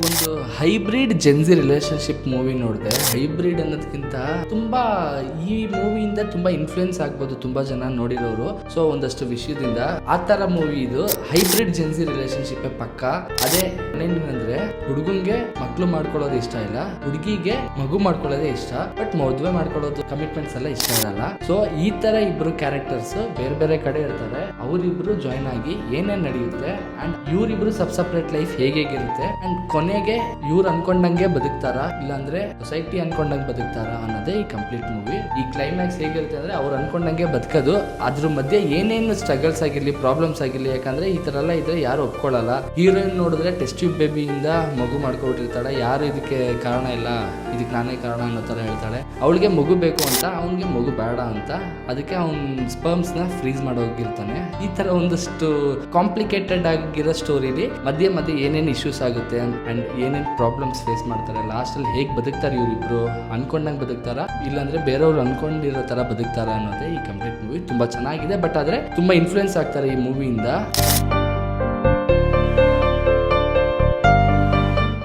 ಒಂದು hybrid Gen Z relationship movie ನೋಡಿದೆ. Hybrid ಅನ್ನೋದಕ್ಕಿಂತ ತುಂಬಾ ಈ ಮೂವಿಯಿಂದ ತುಂಬಾ ಇನ್ಫ್ಲೂಯೆನ್ಸ್ ಆಗ್ಬೋದು ತುಂಬಾ ಜನ ನೋಡಿರೋರು. ಸೊ ಒಂದಷ್ಟು ವಿಷಯದಿಂದ ಆ ತರ ಮೂವಿ ಇದು. ಹೈಬ್ರಿಡ್ ಜೆನ್ಸಿ ರಿಲೇಶನ್ಶಿಪ್ ಪಕ್ಕ. ಅದೇ ಏನಂದ್ರೆ ಹುಡುಗಂಗೆ ಮಕ್ಳು ಮಾಡ್ಕೊಳ್ಳೋದು ಇಷ್ಟ ಇಲ್ಲ, ಹುಡುಗಿಗೆ ಮಗು ಮಾಡ್ಕೊಳ್ಳೋದೇ ಇಷ್ಟ, ಬಟ್ ಮದುವೆ ಮಾಡ್ಕೊಳ್ಳೋದು ಕಮಿಟ್ಮೆಂಟ್ಸ್ ಎಲ್ಲ ಇಷ್ಟ ಇರಲ್ಲ. ಸೊ ಈ ತರ ಇಬ್ರು ಕ್ಯಾರೆಕ್ಟರ್ಸ್ ಬೇರೆ ಬೇರೆ ಕಡೆ ಇರ್ತಾರೆ. ಅವರಿಬ್ರು ಜಾಯ್ನ್ ಆಗಿ ಏನೇನ್ ನಡೆಯುತ್ತೆ ಅಂಡ್ ಇವರಿಬ್ರು ಸಪ್ರೇಟ್ ಲೈಫ್ ಹೇಗಿರುತ್ತೆ ಅಂಡ್ ಕೊನೆಗೆ ಇವ್ರು ಅನ್ಕೊಂಡಂಗೆ ಬದುಕ್ತಾರ ಇಲ್ಲಾಂದ್ರೆ ಸೊಸೈಟಿ ಅನ್ಕೊಂಡಂಗೆ ಬದುಕ್ತಾರ ಅನ್ನೋದೇ ಈ ಕಂಪ್ಲೀಟ್ ಮೂವಿ. ಈ ಕ್ಲೈಮ್ಯಾಕ್ಸ್ ಹೇಗಿರುತ್ತೆ ಅಂದ್ರೆ ಅವ್ರು ಅನ್ಕೊಂಡಂಗೆ ಬದುಕೋದು, ಅದ್ರ ಮಧ್ಯೆ ಏನೇನು ಸ್ಟ್ರಗಲ್ಸ್ ಆಗಿರ್ಲಿ, ಪ್ರಾಬ್ಲಮ್ಸ್ ಆಗಿರ್ಲಿ, ಯಾಕಂದ್ರೆ ಈ ತರ ಎಲ್ಲ ಇದ್ರೆ ಯಾರು ಒಪ್ಕೊಳ್ಳಲ್ಲ. ಹೀರೋಯಿನ್ ನೋಡಿದ್ರೆ ಟೆಸ್ಟ್ ಟ್ಯೂಬ್ ಬೇಬಿಯಿಂದ ಮಗು ಮಾಡ್ಕೊಬಿಟ್ಟಿರ್ತಾಳೆ, ಯಾರು ಇದಕ್ಕೆ ಕಾರಣ ಇಲ್ಲ, ಇದಕ್ಕೆ ನಾನೇ ಕಾರಣ ಅನ್ನೋ ತರ ಹೇಳ್ತಾಳೆ. ಅವಳಿಗೆ ಮಗು ಬೇಕು ಅಂತ, ಅವನಿಗೆ ಮಗು ಬೇಡ ಅಂತ, ಅದಕ್ಕೆ ಅವ್ನ ಸ್ಪರ್ಮ್ಸ್ ನ ಫ್ರೀಸ್ ಮಾಡೋಗಿರ್ತಾನೆ. ಈ ತರ ಒಂದಷ್ಟು ಕಾಂಪ್ಲಿಕೇಟೆಡ್ ಆಗಿರೋ ಸ್ಟೋರಿಲಿ ಮಧ್ಯೆ ಮಧ್ಯೆ ಏನೇನು ಇಶ್ಯೂಸ್ ಆಗುತ್ತೆ ಅಂಡ್ ಏನೇನು ಪ್ರಾಬ್ಲಮ್ಸ್ ಫೇಸ್ ಮಾಡ್ತಾರೆ, ಲಾಸ್ಟ್ ಅಲ್ಲಿ ಹೇಗೆ ಬದುಕ್ತಾರೆ ಇವರಿಬ್ರು, ಅನ್ಕೊಂಡಂಗೆ ಬದುಕ್ತಾರ ಇಲ್ಲಾಂದ್ರೆ ಬೇರೆಯವ್ರು ಅನ್ಕೊಂಡಿರೋ ತರ ಬದುಕ್ತಾರ ಅನ್ನೋದೇ ಈ ಕಂಪ್ಲೀಟ್ ಮೂವಿ. ತುಂಬಾ ಚೆನ್ನಾಗಿದೆ, ಬಟ್ ಆದ್ರೆ ತುಂಬಾ ಇನ್ಫ್ಲೂಯೆನ್ಸ್ ಆಗ್ತಾರೆ ಈ ಮೂವಿಯಿಂದ.